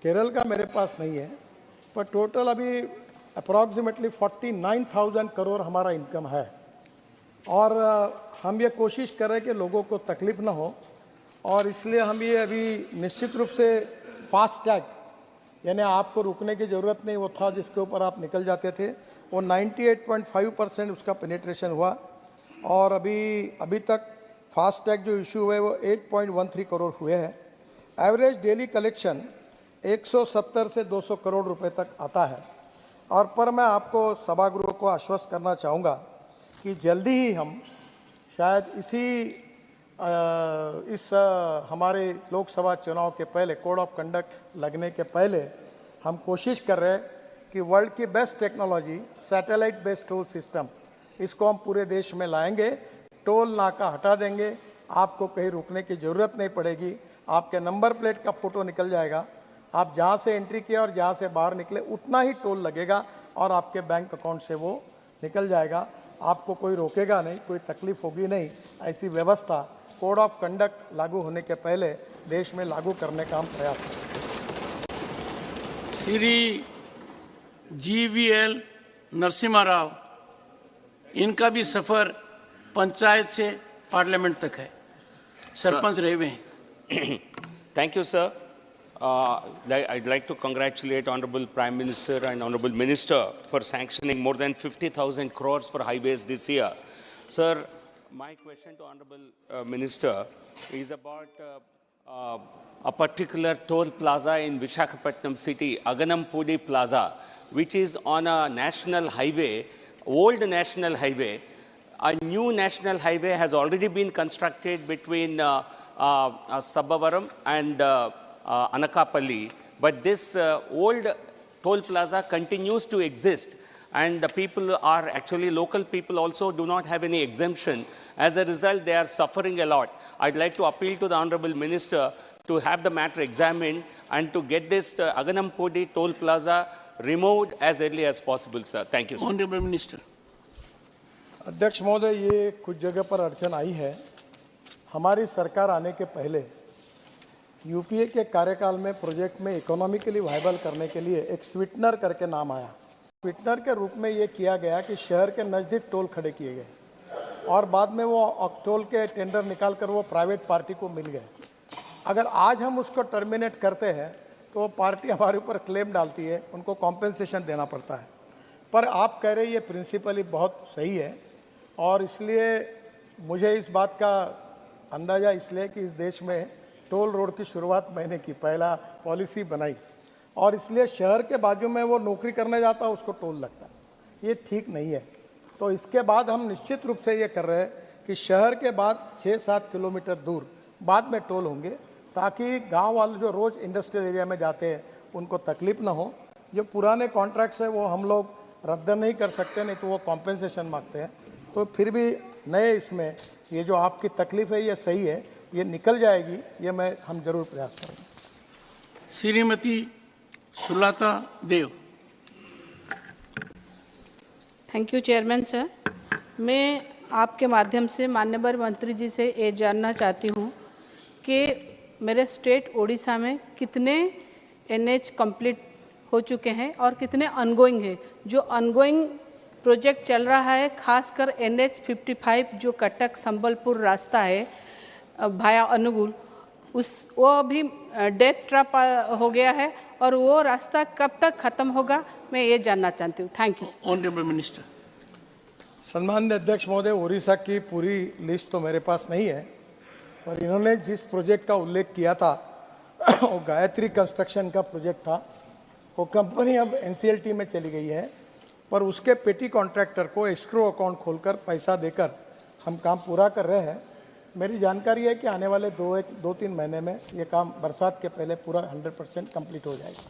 केरल का मेरे पास नहीं है, पर टोटल अभी अप्रॉक्सीमेटली 49,000 करोड़ हमारा इनकम है। और हम ये कोशिश कर रहे हैं कि लोगों को तकलीफ ना हो, और इसलिए हम ये अभी निश्चित रूप से फास्टैग, यानी आपको रुकने की ज़रूरत नहीं, वो था जिसके ऊपर आप निकल जाते थे, वो 98.5% उसका पेनिट्रेशन हुआ। और अभी तक फास्टैग जो इशू हुए वो 8.13 करोड़ हुए हैं। एवरेज डेली कलेक्शन 170 से 200 करोड़ रुपए तक आता है। और पर मैं आपको सभागृह को आश्वस्त करना चाहूँगा कि जल्दी ही हम शायद हमारे लोकसभा चुनाव के पहले, कोड ऑफ कंडक्ट लगने के पहले, हम कोशिश कर रहे हैं कि वर्ल्ड की best technology satellite based toll system, इसको हम पूरे देश में लाएंगे। टोल नाका हटा देंगे, आपको कहीं रुकने की ज़रूरत नहीं पड़ेगी। आपके नंबर प्लेट का फ़ोटो निकल जाएगा, आप जहाँ से एंट्री किया और जहाँ से बाहर निकले उतना ही टोल लगेगा और आपके बैंक अकाउंट से वो निकल जाएगा। आपको कोई रोकेगा नहीं, कोई तकलीफ होगी नहीं। ऐसी व्यवस्था कोड ऑफ कंडक्ट लागू होने के पहले देश में लागू करने का हम प्रयास करेंगे। श्री GVL नरसिम्हा राव, इनका भी सफ़र पंचायत से पार्लियामेंट तक है, सरपंच रहे हुए हैं। Thank you, sir. I'd like to congratulate Honorable Prime Minister and Honorable Minister for sanctioning more than 50,000 crores for highways this year. Sir, my question to Honorable Minister is about a particular toll plaza in Visakhapatnam city, Aganampudi Plaza, which is on a national highway, old national highway. A new national highway has already been constructed between Sabavaram and Anakapalli, but this old toll plaza continues to exist, and the people are actually, local people also do not have any exemption. As a result, they are suffering a lot. I'd like to appeal to the Honorable Minister to have the matter examined and to get this Aganampudi toll plaza removed as early as possible, sir. Thank you, sir. Honorable Minister. अध्यक्ष महोदय, ये कुछ जगह पर अड़चन आई है। हमारी सरकार आने के पहले यूपीए के कार्यकाल में प्रोजेक्ट में इकोनॉमिकली वायबल करने के लिए एक स्वीटनर करके नाम आया। स्वीटनर के रूप में ये किया गया कि शहर के नज़दीक टोल खड़े किए गए और बाद में वो टोल के टेंडर निकाल कर वो प्राइवेट पार्टी को मिल गए। अगर आज हम उसको टर्मिनेट करते हैं तो वो पार्टी हमारे ऊपर क्लेम डालती है, उनको कॉम्पेंसेशन देना पड़ता है। पर आप कह रहे ये प्रिंसिपली बहुत सही है, और इसलिए मुझे इस बात का अंदाज़ा इसलिए कि इस देश में टोल रोड की शुरुआत मैंने की, पहला पॉलिसी बनाई, और इसलिए शहर के बाजू में वो नौकरी करने जाता है उसको टोल लगता है। ये ठीक नहीं है। तो इसके बाद हम निश्चित रूप से ये कर रहे हैं कि शहर के बाद 6-7 किलोमीटर दूर बाद में टोल होंगे, ताकि गांव वाले जो रोज़ इंडस्ट्रियल एरिया में जाते हैं उनको तकलीफ ना हो। जो पुराने कॉन्ट्रैक्ट्स है वो हम लोग रद्द नहीं कर सकते, नहीं तो वो कॉम्पेंसेशन मांगते हैं। तो फिर भी नए इसमें ये जो आपकी तकलीफ है ये सही है, ये निकल जाएगी, ये हम जरूर प्रयास करेंगे। Shrimati Sulata Dev. Thank you chairman sir. मैं आपके माध्यम से माननीय मंत्री जी से ये जानना चाहती हूँ कि मेरे स्टेट ओडिशा में कितने NH कंप्लीट हो चुके हैं और कितने अनगोइंग है। जो अनगोइंग प्रोजेक्ट चल रहा है, खासकर NH 55 जो कटक संबलपुर रास्ता है भाया अनुगुल, वो अभी डेथ ट्रैप हो गया है, और वो रास्ता कब तक ख़त्म होगा, मैं ये जानना चाहती हूँ। Thank you. Honourable minister. सम्माननीय अध्यक्ष महोदय, उड़ीसा की पूरी लिस्ट तो मेरे पास नहीं है, पर इन्होंने जिस प्रोजेक्ट का उल्लेख किया था वो गायत्री कंस्ट्रक्शन का प्रोजेक्ट था। वो कंपनी अब NCLT में चली गई है, पर उसके पेटी कॉन्ट्रैक्टर को एस्क्रो अकाउंट खोलकर पैसा देकर हम काम पूरा कर रहे हैं। मेरी जानकारी है कि आने वाले 2-3 महीने में ये काम बरसात के पहले पूरा 100% कंप्लीट हो जाएगा।